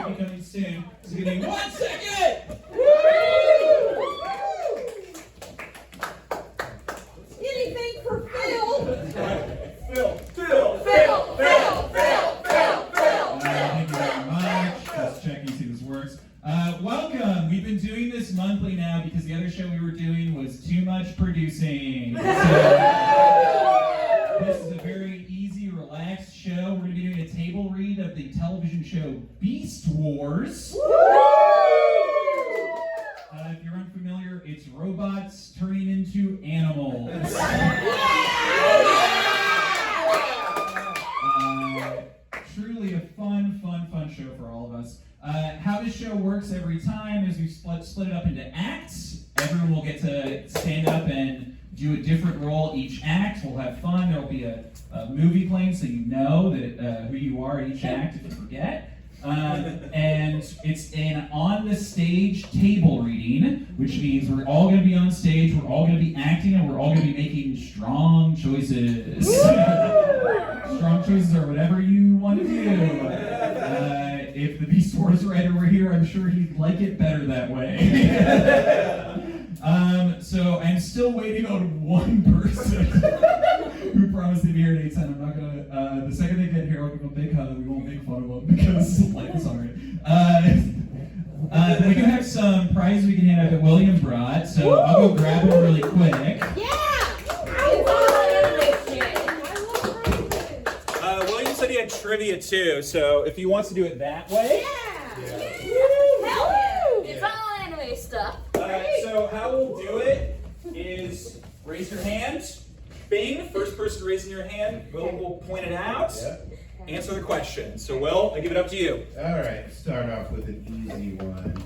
be coming soon. So give me 1 second! Anything for Phil! Phil. Thank you very much. Just checking to see if this works. Welcome. We've been doing this monthly now because the other show we were doing was too much producing. So, this is a very easy, relaxed show. We're going to be doing a table read of the television show Beast Wars. If you're unfamiliar, it's robots turning into animals. Truly a fun show for all of us. How this show works every time is we split it up into acts. Everyone will get to stand up and do a different role each act. We'll have fun. There'll be a movie playing so you know that who you are in each act if you forget. And it's an on-the-stage table reading, which means we're all going to be on stage, we're all going to be acting, and we're all going to be making strong choices. Strong choices are whatever you want to do. If the Beast Wars writer were here, I'm sure he'd like it better that way. So I'm still waiting on one person who promised to be here at 8:10. I'm not gonna. The second they get here, I'll give them a big hug. We won't make fun of them because life is hard. We do have some prizes we can hand out that William brought, so I'll go grab them really quick. William said he had trivia too, so if he wants to do it that way. It's all anime stuff. So how we'll do it is raise your hand. Bing, first person raising your hand, will point it out. Answer the question. So Will, I give it up to you. All right, start off with an easy one.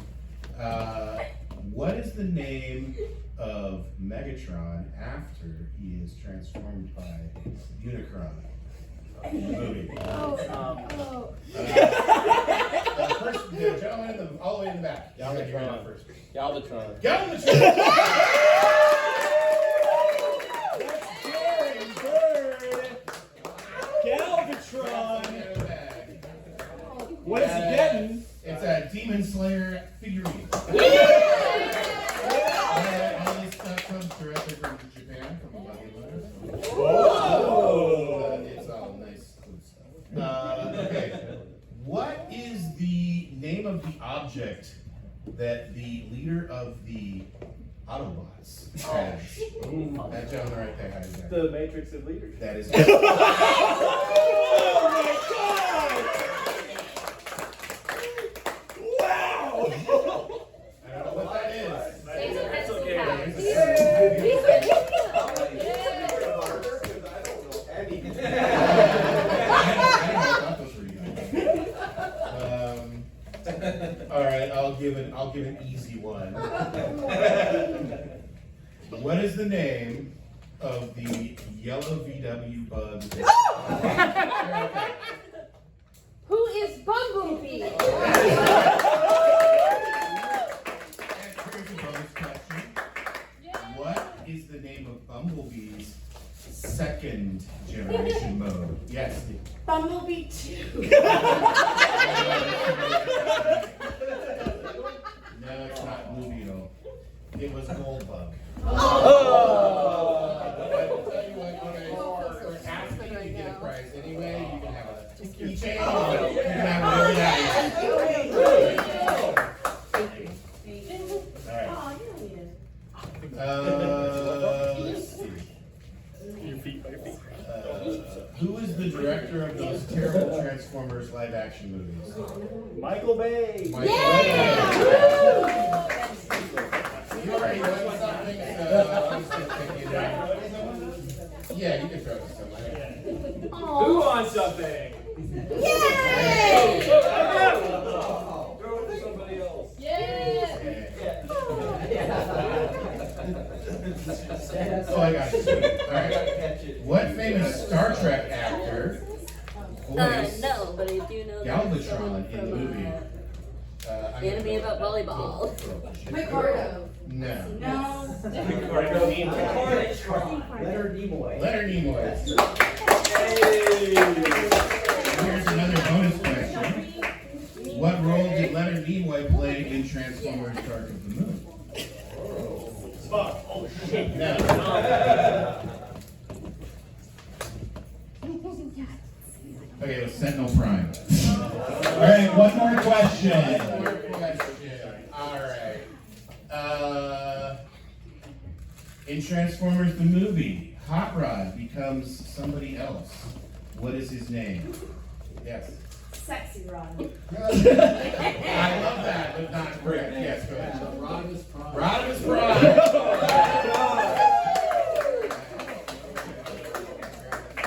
What is the name of Megatron after he is transformed by Unicron? The movie. First, the gentleman all the way in the back. Galvatron. First. Galvatron. Galvatron! Galvatron. What is he getting? It's a Demon Slayer figurine. All this stuff comes directly from Japan, from a buggy letter. Whoa! It's all nice, cool stuff. Okay. What is the name of the object that the leader of the Autobots has? That gentleman right there. How do you know? The Matrix of Leadership. That is. Oh my God! Wow! I don't know what that is. That's okay. All right, I'll give an easy one. What is the name of the yellow VW bug? Who is Bumblebee? Here's a bonus question. What is the name of Bumblebee's second generation mode? Yes. Bumblebee 2. No, it's not Movio. It was Goldbug. Oh! But I'll tell you what, okay, for asking, you get a prize anyway. You can have a keychain. You can have whatever that is. All right. Let's see. Your feet by your feet. Who is the director of those terrible Transformers live-action movies? Michael Bay. Michael Bay. You already know something, so I'm just going to take you down. Yeah, you can throw it to somebody. Who wants something? Yay! Throw it to somebody else. Yay! That's all I got to do. All right. What famous Star Trek actor voiced No, but I do know Galvatron in the movie? Anime about volleyball. Ricardo. No. No. Leonard Nimoy. Leonard Nimoy. Here's another bonus question. What role did Leonard Nimoy play in Transformers: Dark of the Moon? Spock. Oh shit. No. Okay, it was Sentinel Prime. All right, one more question. Alright. In Transformers the movie, Hot Rod becomes somebody else. What is his name? Yes. Sexy Rod. I love that, but not correct. Yes, go ahead. Rodimus Prime. Rodimus Prime.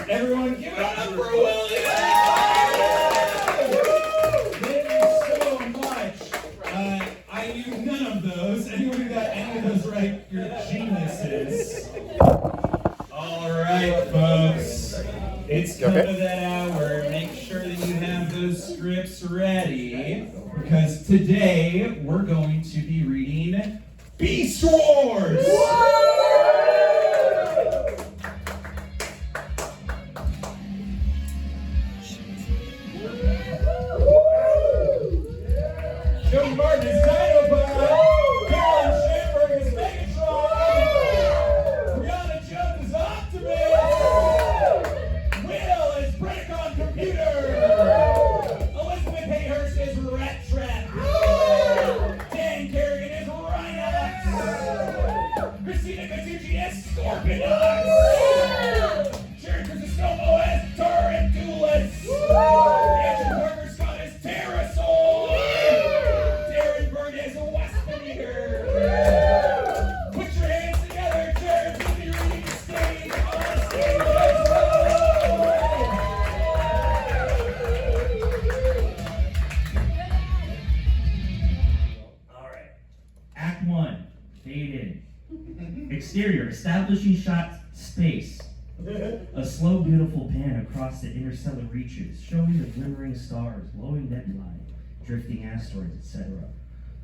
Everyone, give it up for William! Thank you so much. I knew none of those. Anyone who got any of those right, you're geniuses. All right, folks. It's come to that hour. Make sure that you have those scripts ready, because today we're going to be reading Beast Wars! Joe Martin is Dinobot! Colin Shamberg is Megatron! Brianna Jones is Optimus! Will is Predacon Computer! Elizabeth Hayhurst is Rat Trap! Dan Kerrigan is Rhinox! Christina Catucci is Scorpionox! Sharon Crisostomo as Tarantulus! Andrew Parker Scott is Pterosaur! Darren Bird is a Wespen Eater! Put your hands together, Jared, to be reading the stage on stage. Let's go! All right. Act 1. Fade in. Exterior. Establishing shot space. A slow, beautiful pan across the interstellar reaches, showing the glimmering stars, glowing nebulae, drifting asteroids, etc.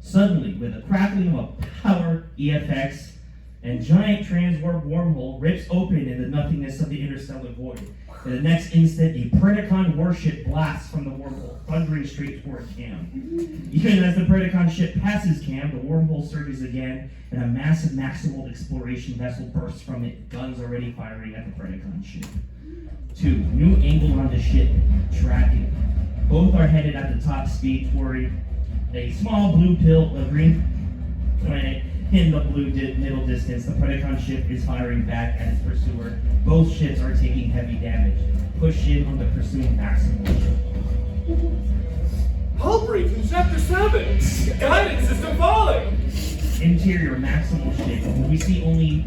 Suddenly, with a crackling of a power EFX, and giant transwarp wormhole rips open in the nothingness of the interstellar void. In the next instant, a Predacon warship blasts from the wormhole, thundering straight toward Cam. Even as the Predacon ship passes Cam, the wormhole surges again, and a massive Maximal exploration vessel bursts from it, guns already firing at the Predacon ship. 2. New angle on the ship, tracking. Both are headed at the top speed toward a small blue pill, a green planet in the blue middle distance. The Predacon ship is firing back at its pursuer. Both ships are taking heavy damage. Push in on the pursuing Maximal ship. Hull break in Chapter 7. Guidance system falling. Interior Maximal ship. We see only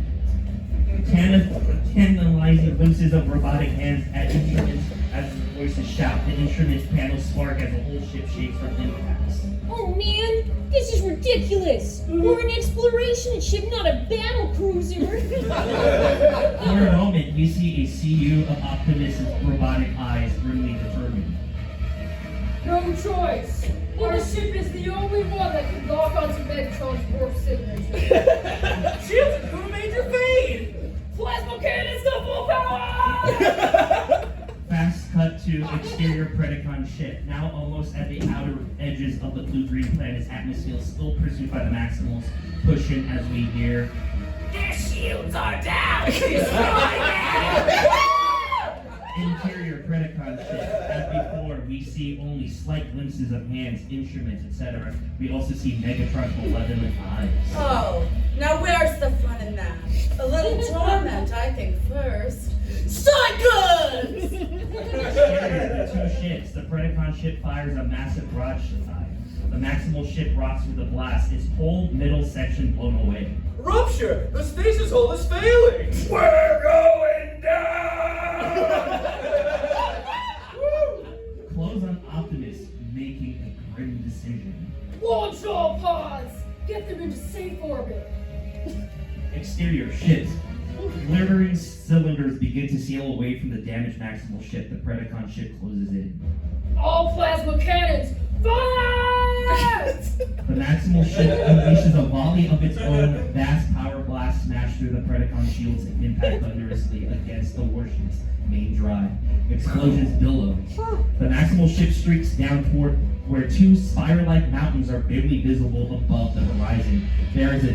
tantalizing glimpses of robotic hands at instruments as the voices shout. The instruments panel spark as the whole ship shakes from impacts. Oh man, this is ridiculous! We're an exploration ship, not a battle cruiser! For a moment, we see a CU of Optimus' robotic eyes grimly determined. No choice. Our ship is the only one that can lock onto Megatron's warp signature. Shields, who made your fade? Plasma cannons to full power! Fast cut to exterior Predacon ship, now almost at the outer edges of the blue-green planet's atmosphere, still pursued by the Maximals. Push in as we hear, Their shields are down! Destroy them! interior Predacon ship. As before, we see only slight glimpses of hands, instruments, etc. We also see Megatron's malevolent eyes. Oh, now where's the fun in that? A little torment, I think, first. Shotguns! Exterior, the two ships. The Predacon ship fires a massive broadside. The Maximal ship rocks with a blast, its whole middle section blown away. Rupture! The stasis hull is failing! We're going down! Close on Optimus, making a grim decision. Launch all pods! Get them into safe orbit! Exterior ships. Glittering cylinders begin to sail away from the damaged Maximal ship. The Predacon ship closes in. All plasma cannons, fire! The Maximal ship unleashes a volley of its own. Vast power blasts smash through the Predacon shields and impact thunderously against the warship's main drive. Explosions billow. The Maximal ship streaks down toward where two spire-like mountains are barely visible above the horizon. There is a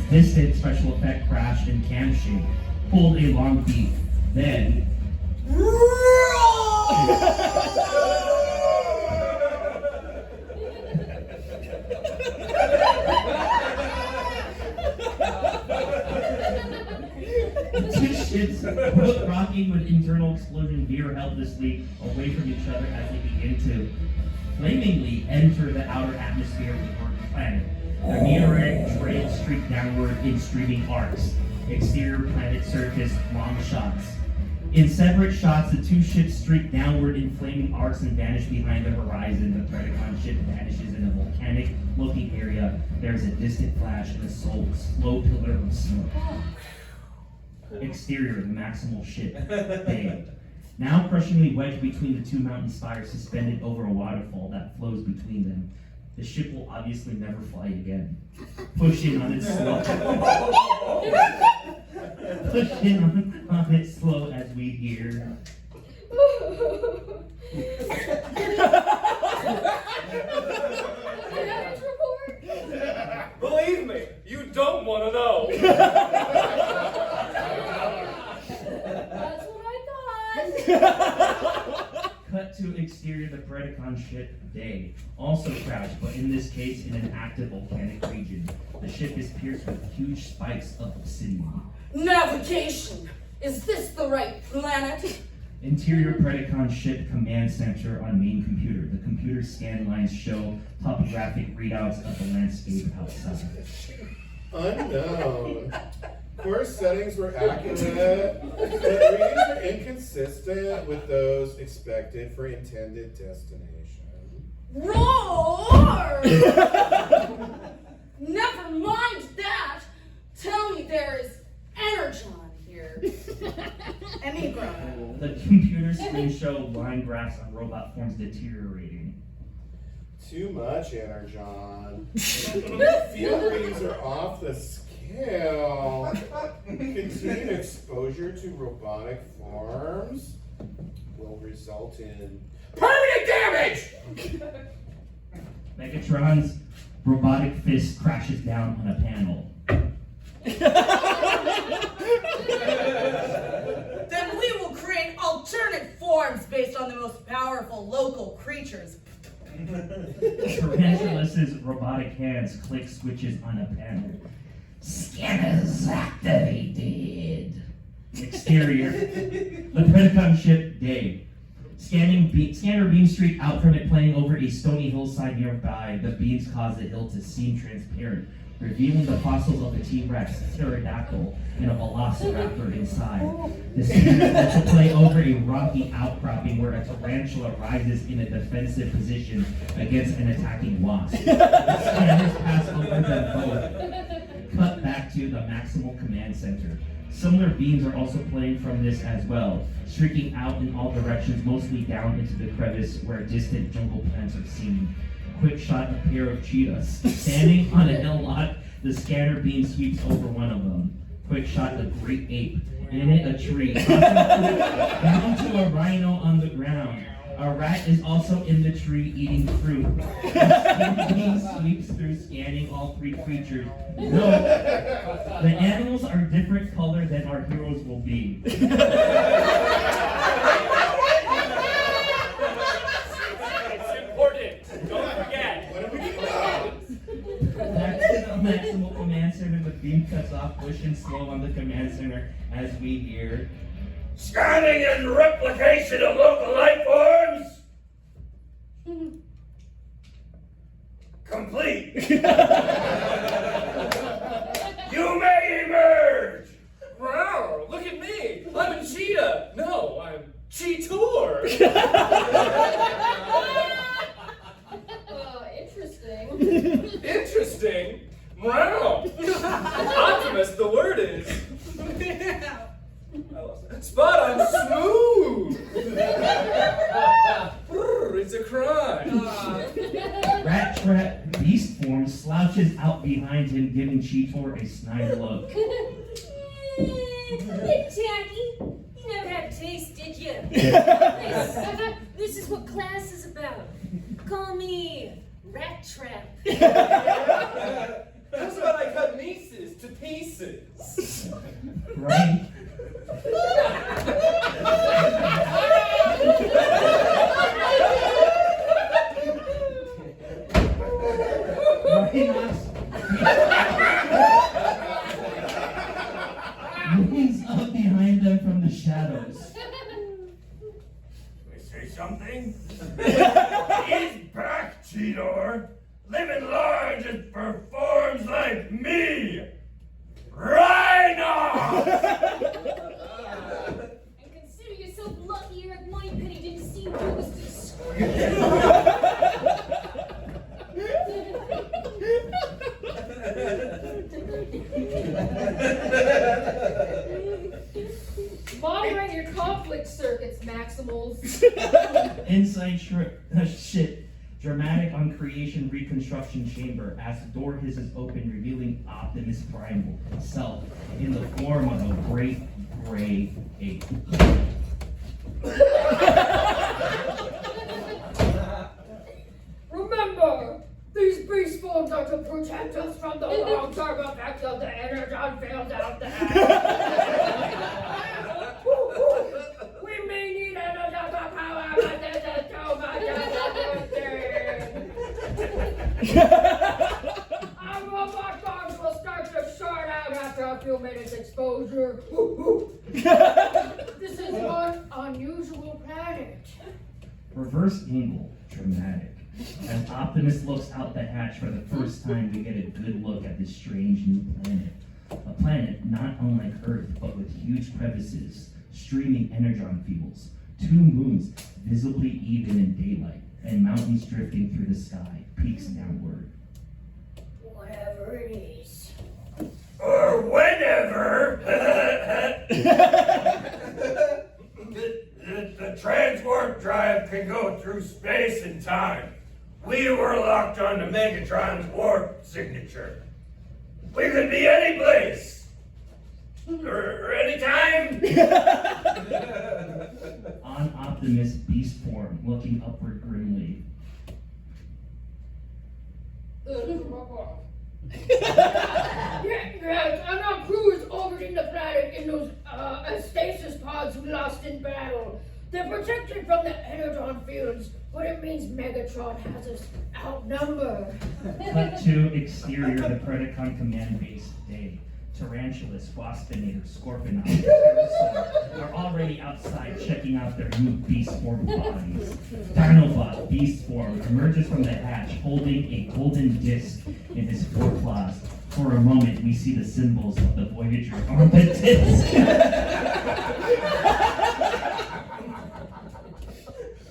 distant special effect crash and camshaft. Pulled a long beat. Then two ships, both rocking with internal explosion, veer helplessly away from each other as they begin to flamingly enter the outer atmosphere of the Earth planet. The meteoric trail streak downward in streaming arcs. Exterior planet surface, long shots. In separate shots, the two ships streak downward in flaming arcs and vanish behind the horizon. The Predacon ship vanishes in a volcanic-looking area. There is a distant flash and a slow pillar of smoke. Exterior, the Maximal ship, bay. Now crushingly wedged between the two mountain spires suspended over a waterfall that flows between them. The ship will obviously never fly again. Pushing on its slow. Pushing on its slow as we hear. Believe me, you don't want to know. That's what I thought. Cut to exterior, the Predacon ship Day, also crashed, but in this case in an active volcanic region. The ship is pierced with huge spikes of obsidian. Navigation! Is this the right planet? Interior Predacon ship command center on main computer. The computer scan lines show topographic readouts of the landscape outside. Unknown. Course settings were accurate, but readings are inconsistent with those expected for intended destination. Roar! Never mind that! Tell me there is energon here. Enneagram. The computer screen show line graphs on robot forms deteriorating. Too much energon. Field readings are off the scale. Continued exposure to robotic forms will result in permanent damage! Megatron's robotic fist crashes down on a panel. Then we will create alternate forms based on the most powerful local creatures. Tarantulas' robotic hands click switches on a panel. Scanners activated. Exterior. The Predacon ship Day. Scanner beams streak out from it, playing over a stony hillside nearby. The beams cause the hill to seem transparent, revealing the fossils of a T-Rex, pterodactyl, and a velociraptor inside. The scanners also play over a rocky outcropping where a tarantula rises in a defensive position against an attacking wasp. The scanners pass over them both. Cut back to the Maximal command center. Similar beams are also playing from this as well, streaking out in all directions, mostly down into the crevice where distant jungle plants are seen. Quick shot, a pair of cheetahs. Standing on a hill lot, the scanner beam sweeps over one of them. Quick shot, a great ape. In it, a tree. Down to a rhino on the ground. A rat is also in the tree eating fruit. The scanner beam sweeps through, scanning all three creatures. No, the animals are different color than our heroes will be. It's important. Don't forget. What do we do now? Back to the Maximal command center, the beam cuts off, pushing slow on the command center as we hear. Scanning and replication of local life forms. Complete. You may emerge. Wow, look at me. I'm a cheetah. No, I'm Cheetor. Interesting. Interesting. Wow. Optimus, the word is. Spot on smooth. It's a crime. Rat Trap beast form slouches out behind him, giving Cheetor a snide look. Bit tacky. You never had a taste, did ya? you. This is what class is about. Call me Rat Trap. How's about I cut nieces to pieces? Right? Looks up behind them from the shadows. I say something? He's back, Cheetor. Living large and performs like me. Rhino! And consider yourself lucky Eric Minepenny didn't see you was disgrace. Moderate your conflict circuits, Maximals. Inside ship. Dramatic on creation reconstruction chamber as the door hisses open, revealing Optimus Primal himself in the form of a great gray ape. Remember, these beast forms are to protect us from the long-term effects of the energon field out there. We may need another power, but this is too much of a good thing. Our robot dogs will start to short out after a few minutes exposure. This is one unusual planet. Reverse angle, dramatic. As Optimus looks out the hatch for the first time, we get a good look at this strange new planet. A planet not unlike Earth, but with huge crevices, streaming energon fields, 2 moons visibly even in daylight, and mountains drifting through the sky, peaks downward. Whatever it is. Or whenever the transwarp drive can go through space and time. We were locked onto Megatron's warp signature. We could be any place. Or any time. On Optimus beast form, looking upward grimly. Yes, and our crew is orbiting the planet in those stasis pods we lost in battle. They're protected from the energon fields, but it means Megatron has us outnumbered. Cut to exterior, the Predacon command base today. Tarantulas, Waspinator, Scorpionaut, Dinosaur are already outside checking out their new beast form bodies. Dinobot, beast form, emerges from the hatch holding a golden disc in his forepaws. For a moment, we see the symbols of the Voyager on the disc.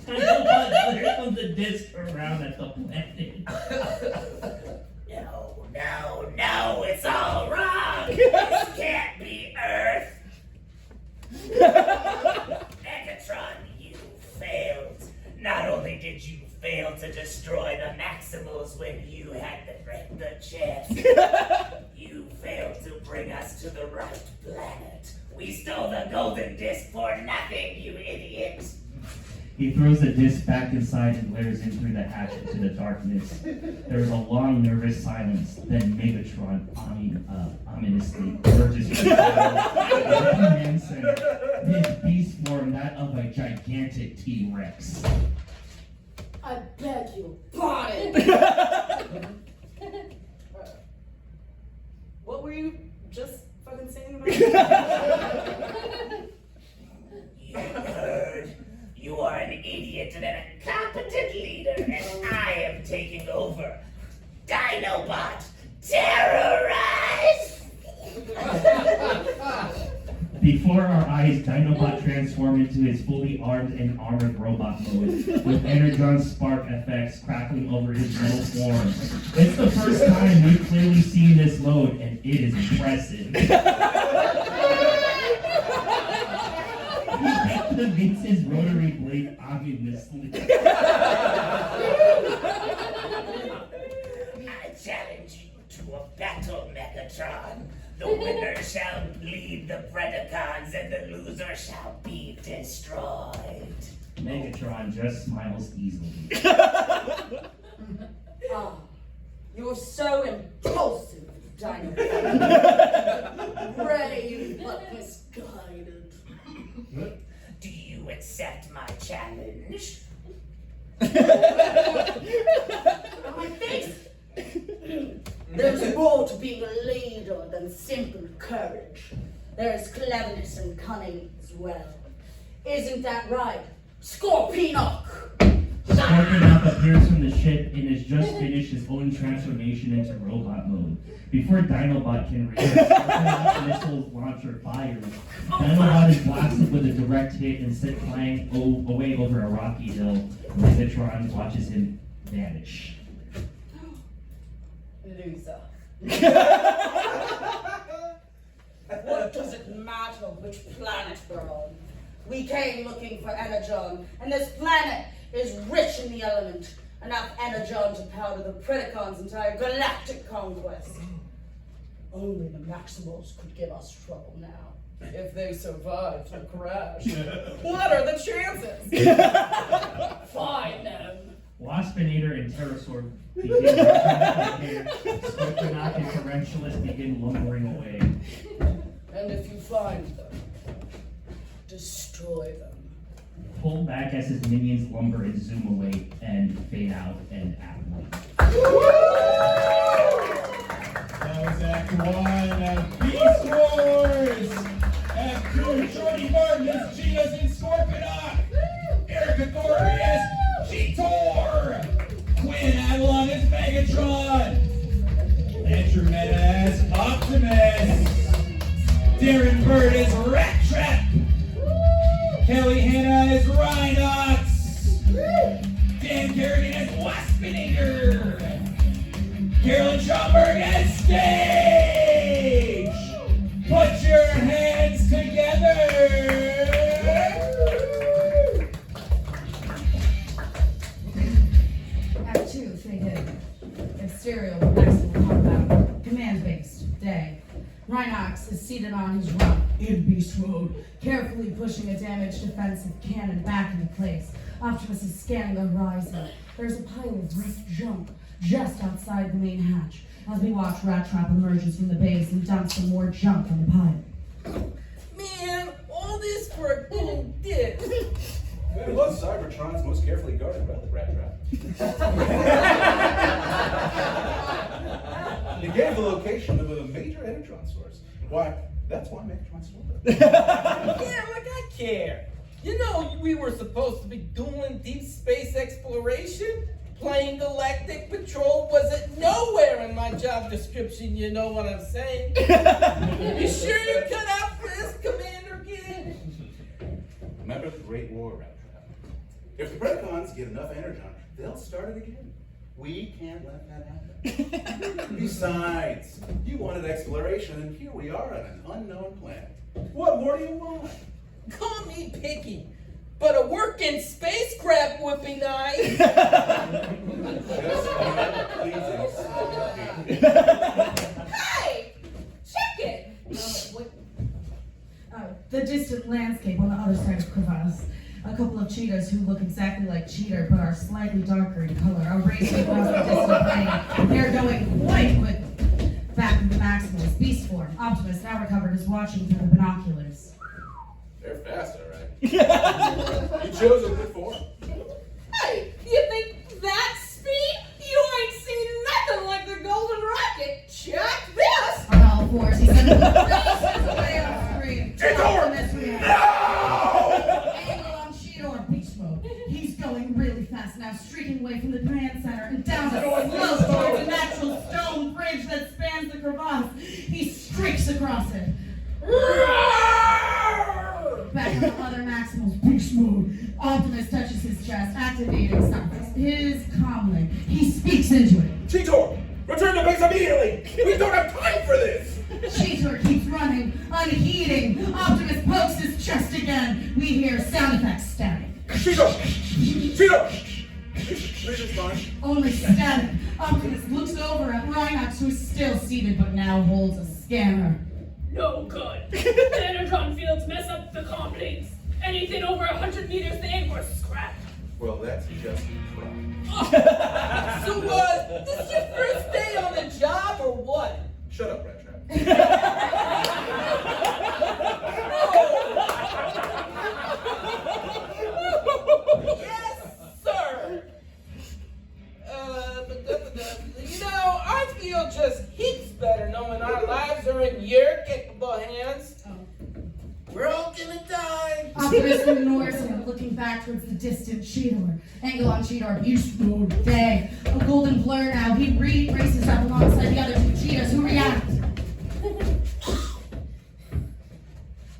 Dinobot clears from the disc around at the planet. No, it's all wrong. This can't be Earth. Megatron, you failed. Not only did you fail to destroy the Maximals when you had the chance, you failed to bring us to the right planet. We stole the golden disc for nothing, you idiot. He throws the disc back inside and glares in through the hatch into the darkness. There is a long, nervous silence. Then Megatron ominously emerges from the command center. His beast form, that of a gigantic T-Rex. I beg you, body. What were you just fucking saying about? You heard. You are an idiot and an incompetent leader, and I am taking over. Dinobot, terrorize! Before our eyes, Dinobot transformed into his fully armed and armored robot mode, with energon spark effects crackling over his metal form. It's the first time we've clearly seen this mode, and it is impressive. He activates his rotary blade ominously. I challenge you to a battle, Megatron. The winner shall lead the Predacons, and the loser shall be destroyed. Megatron just smiles easily. Ah, you're so impulsive, Dinosaur. Brave but misguided. Do you accept my challenge? My face! There's more to being a leader than simple courage. There is cleverness and cunning as well. Isn't that right, Scorpionok? Scorpionok appears from the ship and has just finished his own transformation into robot mode. Before Dinobot can react, Scorpionok's missile launcher fires. Dinobot is blasted with a direct hit and sent flying away over a rocky hill. Megatron watches him vanish. Loser. What does it matter which planet we're on? We came looking for energon, and this planet is rich in the element. Enough energon to powder the Predacons' entire galactic conquest. Only the Maximals could give us trouble now. If they survived the crash. What are the chances? Find them. Waspinator and Pterosaur begin returning. Scorpionok and Tarantulas begin lumbering away. And if you find them, destroy them. Pull back as his minions lumber and zoom away and fade out and Act 1. That was Act 1 of Beast Wars! Act 2, Shorty Martin as Cheetahs and Scorpionok! Erica Thornton as Cheetor! Quinn Avalon as Megatron! Andrew Meta as Optimus! Darren Bird as Rat Trap! Kelly Hanna as Rhinox! Dan Kerrigan as Waspinator! Carolyn Schomburg as Stage! Put your hands together! Act 2, faded. Exterior, Maximal compound. Command-based, day. Rhinox is seated on his rump, in beast mode, carefully pushing a damaged defensive cannon back into place. Optimus is scanning the horizon. There's a pile of wrecked junk just outside the main hatch. As we watch, Rat Trap emerges from the base and dumps some more junk on the pile. Man, all this for a cool dick. It was Cybertron's most carefully guarded relic, Rat Trap. He gave the location of a major energon source. Why, that's why Megatron stole it. Yeah, like I care. You know, we were supposed to be doing deep space exploration. Playing galactic patrol wasn't nowhere in my job description, you know what I'm saying? You sure you cut out for this, Commander Kid? Remember the Great War, Rat Trap. If the Predacons get enough energon, they'll start it again. We can't let that happen. Besides, you wanted exploration, and here we are on an unknown planet. What more do you want? Call me picky, but a working spacecraft would be nice. Hey! Check it! The distant landscape on the other side of Crevasse. A couple of cheetahs who look exactly like Cheater but are slightly darker in color are racing across the distant plain. They're going quite quick. Back in the Maximals, beast form. Optimus, now recovered, is watching through the binoculars. They're fast, all right. You chose a good form. Hey, you think that speed? You ain't seen nothing like the Golden Rocket. Check this! On all fours, he sends the races away on screen. Optimus reacts. No! Angle on Cheetor, beast mode. He's going really fast now, streaking away from the command center and down a slope towards a natural stone bridge that spans the crevasse. He streaks across it. Back on the other Maximals, beast mode. Optimus touches his chest, activating his comlink. He speaks into it. Cheetor, return to base immediately! We don't have time for this! Cheetor keeps running, unheeding. Optimus pokes his chest again. We hear sound effects static. Cheetor! Cheetor! Please respond. Only static. Optimus looks over at Rhinox, who is still seated but now holds a scanner. No good. The energon fields mess up the comm links. Anything over 100 meters, they ain't worth scrap. Well, that's just pride. So, this is your first day on the job or what? Shut up, Rat Trap. Yes, sir. I feel just heaps better knowing our lives are in your capable hands. We're all gonna die. Optimus ignores him, looking back towards the distant Cheetor. Angle on Cheetor, beast mode, day. A golden blur now. He races up alongside the other two cheetahs who react.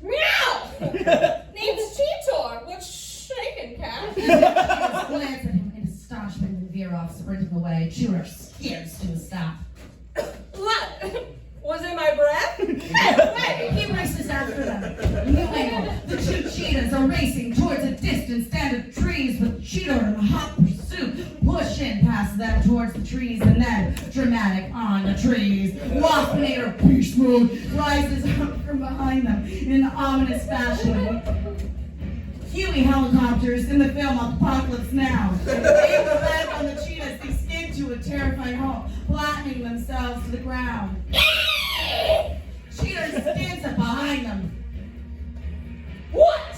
Meow! Name's Cheetor. What's shaking, cat? Cheetahs glance at him in astonishment and veer off, sprinting away. Cheetor scares to a stop. What? Was it my breath? Hey, he races after them. New angle. The two cheetahs are racing towards a distant stand of trees, with Cheetor in a hot pursuit. Push in past them towards the trees, and then dramatic on the trees. Waspinator beast mode rises up from behind them in an ominous fashion. Huey helicopters in the film Apocalypse Now. Aim the lead on the cheetahs, they skid to a terrifying halt, flattening themselves to the ground. Cheetor stands up behind them. What?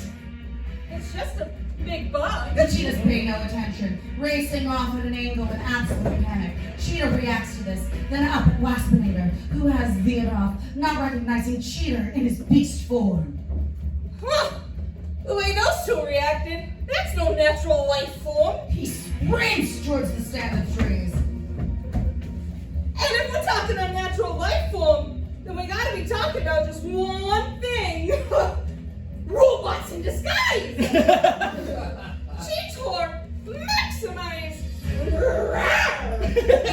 It's just a big bug. The cheetahs pay no attention, racing off at an angle in absolute panic. Cheetor reacts to this, then up at Waspinator, who has veered off, not recognizing Cheetor in his beast form. Huh. The way those two reacted, that's no natural life form. He sprints towards the stand of trees. And if we're talking unnatural life form, then we gotta be talking about just one thing. Robots in disguise! Cheetor, maximize!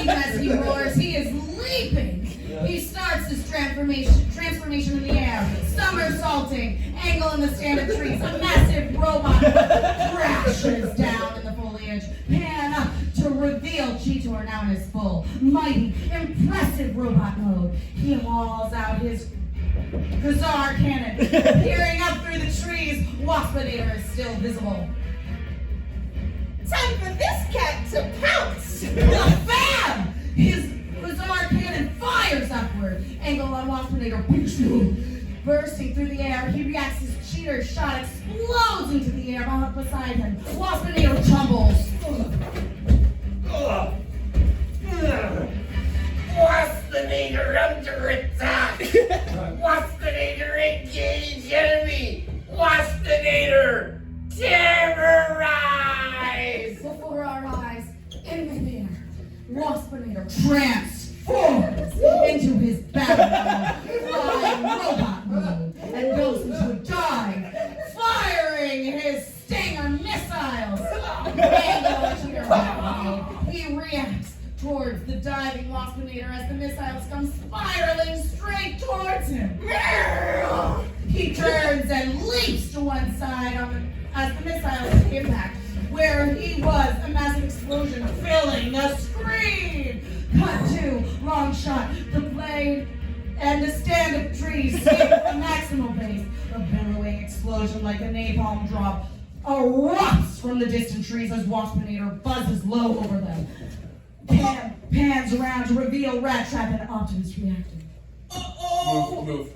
Even as he roars, he is leaping. He starts his transformation in the air, somersaulting, angle in the stand of trees. A massive robot crashes down in the foliage, pan up to reveal Cheetor now in his full, mighty, impressive robot mode. He hauls out his bizarre cannon, peering up through the trees. Waspinator is still visible. Time for this cat to pounce! Bam! His bizarre cannon fires upward. Angle on Waspinator, bursting through the air. He reacts as Cheetor's shot explodes into the air beside him. Waspinator tumbles. Waspinator under attack! Waspinator engage enemy! Waspinator terrorize! Before our eyes, in midair, Waspinator transforms into his battle flying robot mode and goes into a dive, firing his Stinger missiles. He reacts towards the diving Waspinator as the missiles come spiraling straight towards him. He turns and leaps to one side as the missiles impact. Where he was, a massive explosion filling the screen. Cut to, long shot, the blade and the stand of trees hit the Maximal base. A billowing explosion like a napalm drop erupts from the distant trees as Waspinator buzzes low over them. Pans around to reveal Rat Trap and Optimus reacting. Move.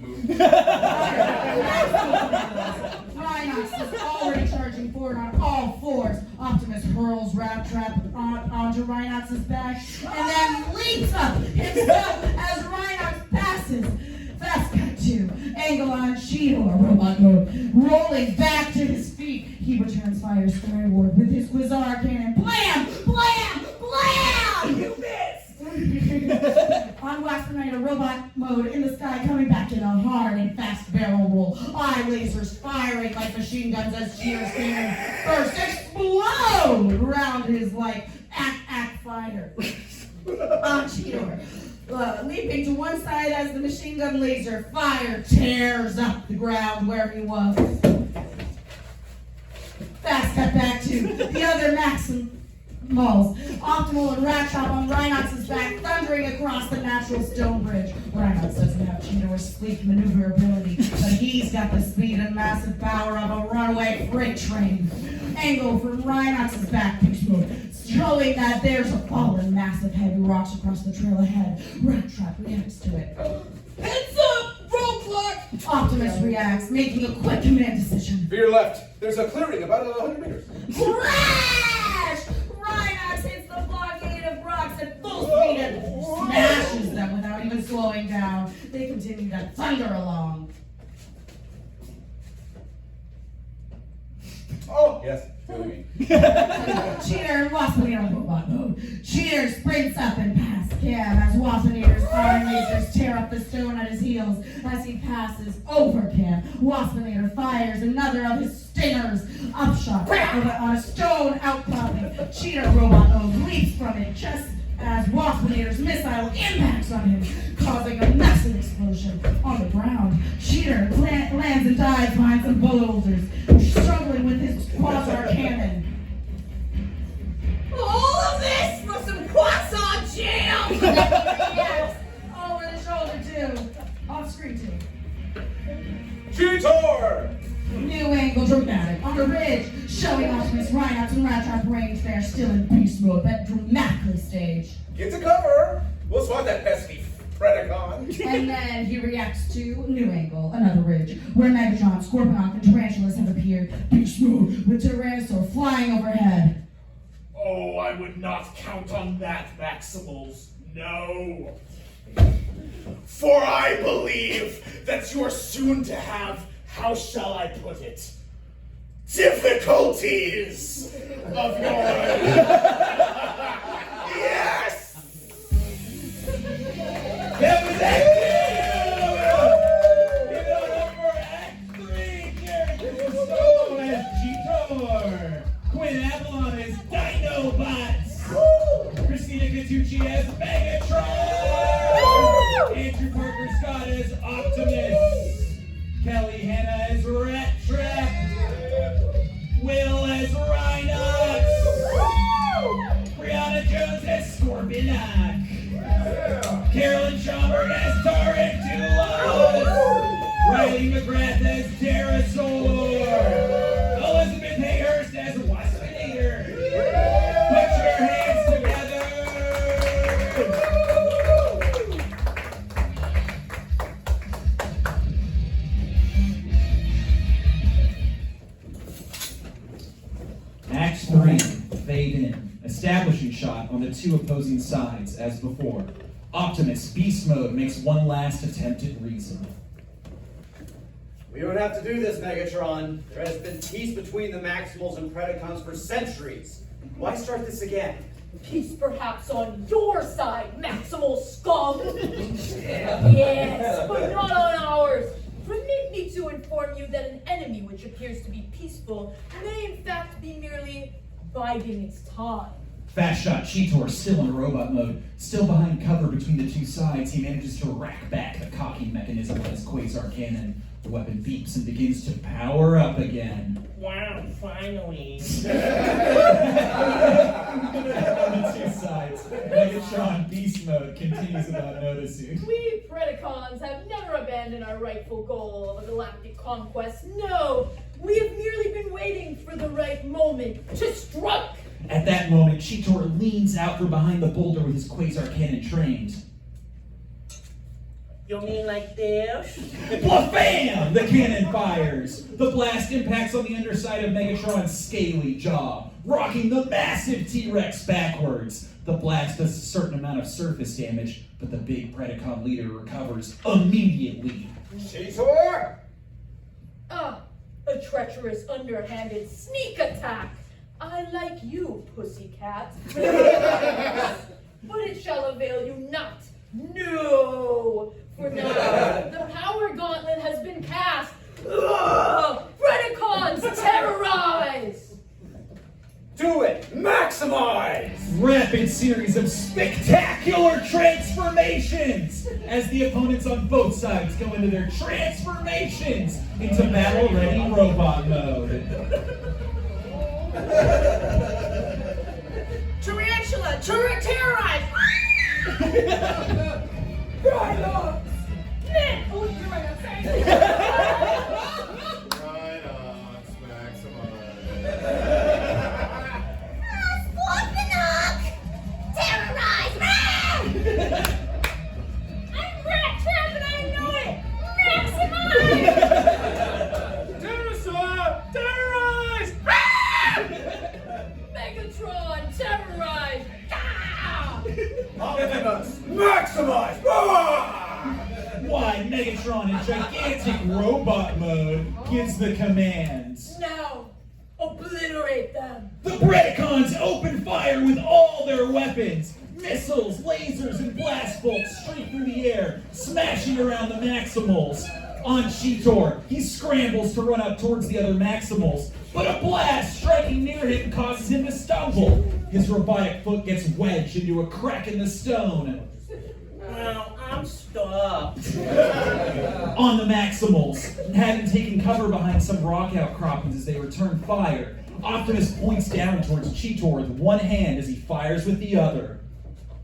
Rhinox is already charging forward on all fours. Optimus hurls Rat Trap onto Rhinox's back and then leaps up himself as Rhinox passes. Fast cut to angle on Cheetor, robot mode, rolling back to his feet. He returns fire skyward with his bizarre cannon. Blam! Blam! Blam! You missed! On Waspinator robot mode in the sky, coming back in a hard and fast barrel roll. Eye lasers firing like machine guns as Cheetor's cannon first explode around his like act fighter. On Cheetor. Leaping to one side as the machine gun laser fire tears up the ground where he was. Fast cut back to the other Maximals. Optimal and Rattrap on Rhinox's back, thundering across the natural stone bridge. Rhinox doesn't have Cheetor's sleek maneuverability, but he's got the speed and massive power of a runaway freight train. Angle from Rhinox's back, Beast Mode, showing that there's a fallen mass of heavy rocks across the trail ahead. Rattrap reacts to it. Heads up! Roadblock! Optimus reacts, making a quick command decision. Veer left. There's a clearing about 100 meters. Crash! Rhinox hits the blockade of rocks at full speed and smashes them without even slowing down. They continue to thunder along. Oh, yes. Feel me. Cheater and Waspinator on robot mode. Cheater sprints up and past Cam as Waspinator's iron lasers tear up the stone at his heels. As he passes over Cam, Waspinator fires another of his stingers. Upshot on a stone outcropping. Cheater robot mode leaps from it just as Waspinator's missile impacts on him, causing a massive explosion on the ground. Cheater lands and dives behind some boulders, struggling with his quasar cannon. All of this for some quasar jam! Yes, over the shoulder too, off screen too. Cheetor! New angle dramatic on the ridge, showing Optimus, Rhinox, and Rattrap range. They're still in beast mode, but dramatically staged. Get to cover! We'll swat that pesky Predacon. And then he reacts to new angle, another ridge, where Megatron, Scorponok, and Tarantulas have appeared. Beast mode with Dinosaur flying overhead. Oh, I would not count on that, Maximals. No. For I believe that you are soon to have, how shall I put it, difficulties of your own. Yes! That was Act 2! Give it up for Act 3! Characters Solo as Cheetor! Quinn Avalon as Dinobots! Christina Catucci as Megatron! Andrew Parker Scott as Optimus! Kelly Hanna as Rat Trap! Will as Rhinox! Brianna Jones as Scorponok! Carolyn Schomburg as Tarantula! Riley McGrath as Dinosaur! Elizabeth Hayhurst as Waspinator! Put your hands together! Act 3, fade in. Establishing shot on the two opposing sides as before. Optimus, beast mode, makes one last attempt at reason. We don't have to do this, Megatron. There has been peace between the Maximals and Predacons for centuries. Why start this again? Peace perhaps on your side, Maximal scum. Yes, but not on ours. Permit me to inform you that an enemy which appears to be peaceful may in fact be merely biding its time. Fast shot Cheetor, still in robot mode. Still behind cover between the two sides, he manages to rack back the cocking mechanism of his quasar cannon. The weapon beeps and begins to power up again. Wow, finally. On the two sides, Megatron beast mode continues without noticing. We Predacons have never abandoned our rightful goal of a galactic conquest. No, we have merely been waiting for the right moment to strike. At that moment, Cheetor leans out from behind the boulder with his quasar cannon trained. You mean like this? Blam! The cannon fires. The blast impacts on the underside of Megatron's scaly jaw, rocking the massive T-Rex backwards. The blast does a certain amount of surface damage, but the big Predacon leader recovers immediately. Cheetor! Ah, a treacherous, underhanded sneak attack. I like you, pussycat. But it shall avail you not. No! For now, the power gauntlet has been cast. Ugh! Predacons terrorize! Do it! Maximize! Rapid series of spectacular transformations as the opponents on both sides go into their transformations into battle-ready robot mode. terrorize! Rhinox! Man, oh, you're right, I'm sorry. Rhinox, Maximals. Squawk! Terrorize! I'm Rat Trap and I know it! Maximize! Dinosaur, terrorize! Megatron, terrorize! Optimus, maximize! Why, Megatron in gigantic robot mode gives the commands. Now, obliterate them! The Predacons open fire with all their weapons. Missiles, lasers, and blast bolts streak through the air, smashing around the Maximals. On Cheetor, he scrambles to run up towards the other Maximals, but a blast striking near him causes him to stumble. His robotic foot gets wedged into a crack in the stone. Well, I'm stuck. On the Maximals, having taken cover behind some rock outcroppings as they return fire, Optimus points down towards Cheetor with one hand as he fires with the other.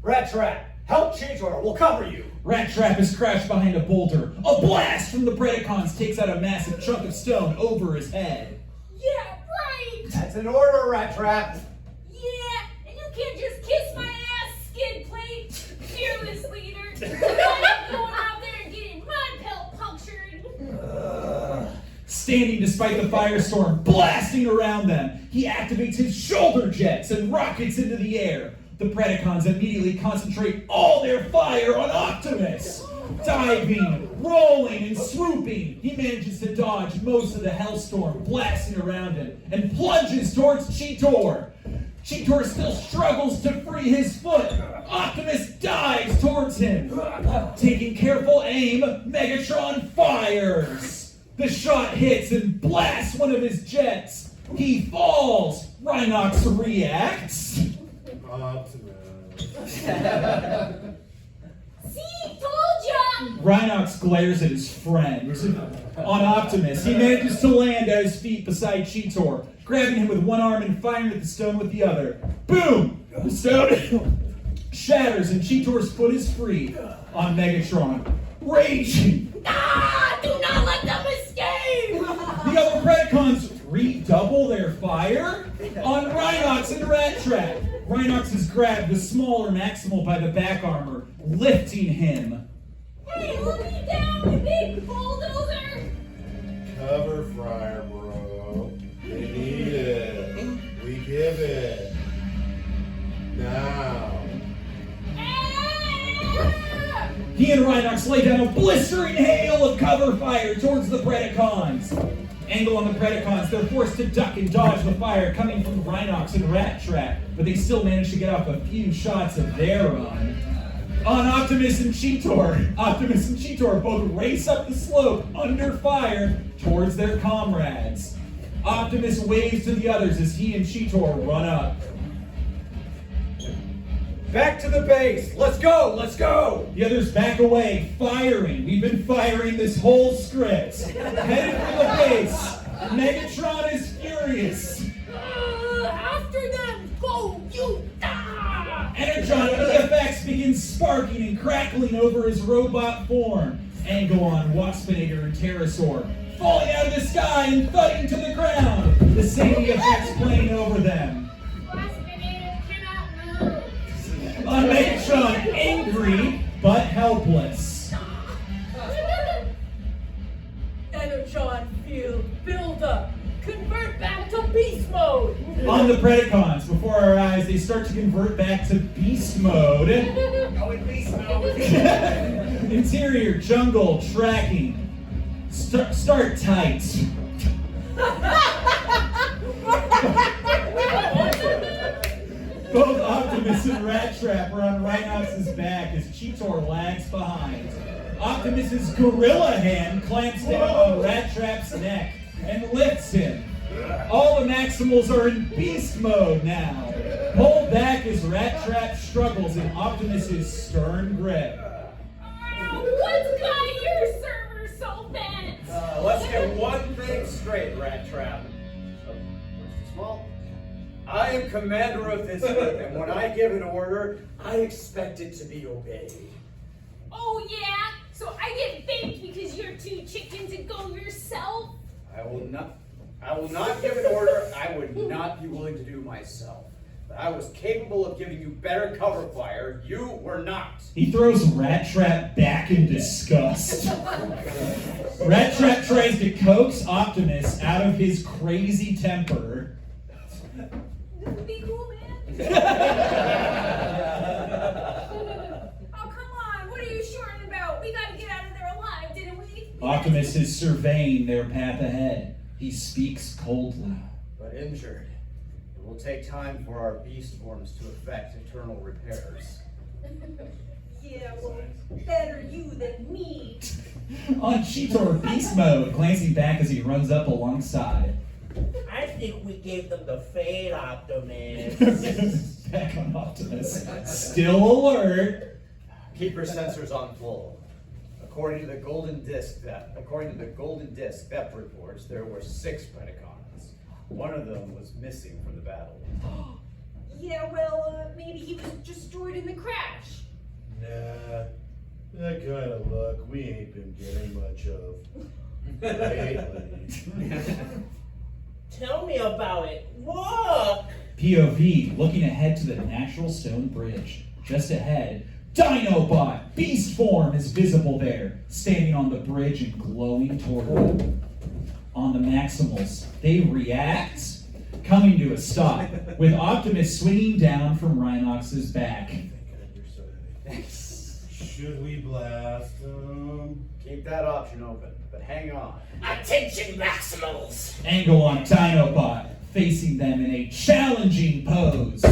Rat Trap, help Cheetor, we'll cover you. Rat Trap is crashed behind a boulder. A blast from the Predacons takes out a massive chunk of stone over his head. Yeah, right! That's an order, Rat Trap. Yeah, and you can't just kiss my ass, skid plate, fearless leader. I'm going out there and getting my pelt punctured. Standing despite the firestorm blasting around them, he activates his shoulder jets and rockets into the air. The Predacons immediately concentrate all their fire on Optimus. Diving, rolling, and swooping, he manages to dodge most of the hellstorm blasting around him and plunges towards Cheetor. Cheetor still struggles to free his foot. Optimus dives towards him. Taking careful aim, Megatron fires. The shot hits and blasts one of his jets. He falls. Rhinox reacts. See, told ya! Rhinox glares at his friend. On Optimus, he manages to land at his feet beside Cheetor, grabbing him with one arm and firing at the stone with the other. Boom! The stone shatters and Cheetor's foot is free. On Megatron, raging. Ah! Do not let them escape! The other Predacons redouble their fire on Rhinox and Rat Trap. Rhinox has grabbed the smaller Maximal by the back armor, lifting him. Hey, look me down, you big bulldozer! Cover fire, bro. They need it. We give it. Now. He and Rhinox lay down a blistering hail of cover fire towards the Predacons. Angle on the Predacons, they're forced to duck and dodge the fire coming from Rhinox and Rat Trap, but they still manage to get off a few shots of their own. On Optimus and Cheetor both race up the slope under fire towards their comrades. Optimus waves to the others as he and Cheetor run up. Back to the base. Let's go. Let's go. The others back away, firing. We've been firing this whole script. Headed for the base. Megatron is furious. After them! Go, you! Energon EFX begins sparking and crackling over his robot form. Angoon, Waspinator, and Pterosaur falling out of the sky and thudding to the ground. The same EFX playing over them. On Megatron, angry but helpless. Energon field build up. Convert back to beast mode. On the Predacons, before our eyes, they start to convert back to beast mode. Go in beast mode. Interior, jungle, tracking. Start tight. Both Optimus and Rat Trap are on Rhinox's back as Cheetor lags behind. Optimus's gorilla hand clamps down on Rat Trap's neck and lifts him. All the Maximals are in beast mode now. Pulled back as Rat Trap struggles in Optimus's stern grip. What's got your server so bent? Let's get one thing straight, Rat Trap. So, where's the small? I I am commander of this group, and when I give an order, I expect it to be obeyed. Oh yeah? So I get baked because you're too chicken to go yourself? I will not give an order I would not be willing to do myself. But I was capable of giving you better cover fire. You were not. He throws Rat Trap back in disgust. Rat Trap tries to coax Optimus out of his crazy temper. Be cool, man. Oh, come on. What are you shorting about? We gotta get out of there alive, didn't we? Optimus is surveying their path ahead. He speaks coldly. But injured. It will take time for our beast forms to effect eternal repairs. Yeah, well, better you than me. On Cheetor beast mode, glancing back as he runs up alongside. I think we gave them the fade, Optimus. Back on Optimus. Still alert. Keep your sensors on full. According to the Golden Disc theft reports, there were 6 Predacons. One of them was missing from the battle. Yeah, well, maybe he was destroyed in the crash. Nah, that kind of luck we ain't been getting much of lately. Tell me about it. Look! POV, looking ahead to the natural stone bridge. Just ahead, Dinobot, beast form, is visible there, standing on the bridge and glowing toward them. On the Maximals, they react, coming to a stop, with Optimus swinging down from Rhinox's back. Should we blast them? Keep that option open, but hang on. Attention, Maximals! Angle on Dinobot, facing them in a challenging pose.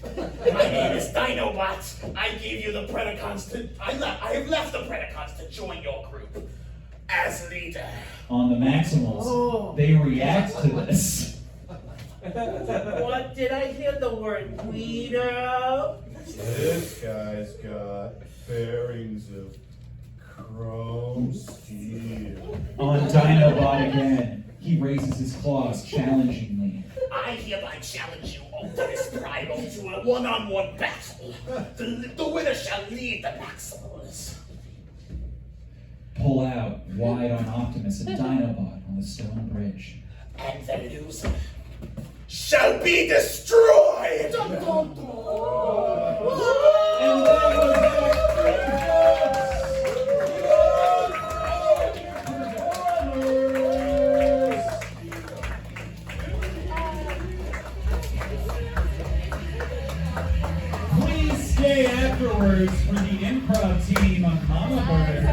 My name is Dinobot. I gave you the Predacons to... I have left the Predacons to join your group. As leader. On the Maximals, they react to this. What did I hear the word leader? This guy's got bearings of chrome steel. On Dinobot again, he raises his claws challengingly. I hereby challenge you, Optimus Primal, to a one-on-one battle. The winner shall lead the Maximals. Pull out wide on Optimus and Dinobot on the stone bridge. And the loser shall be destroyed! And that was Please stay afterwards for the improv team on Mama Bird.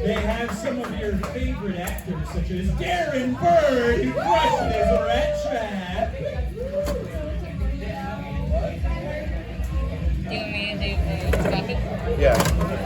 They have some of your favorite actors, such as Darren Bird, who crushed his Rat Trap. Do you want me to do Yeah.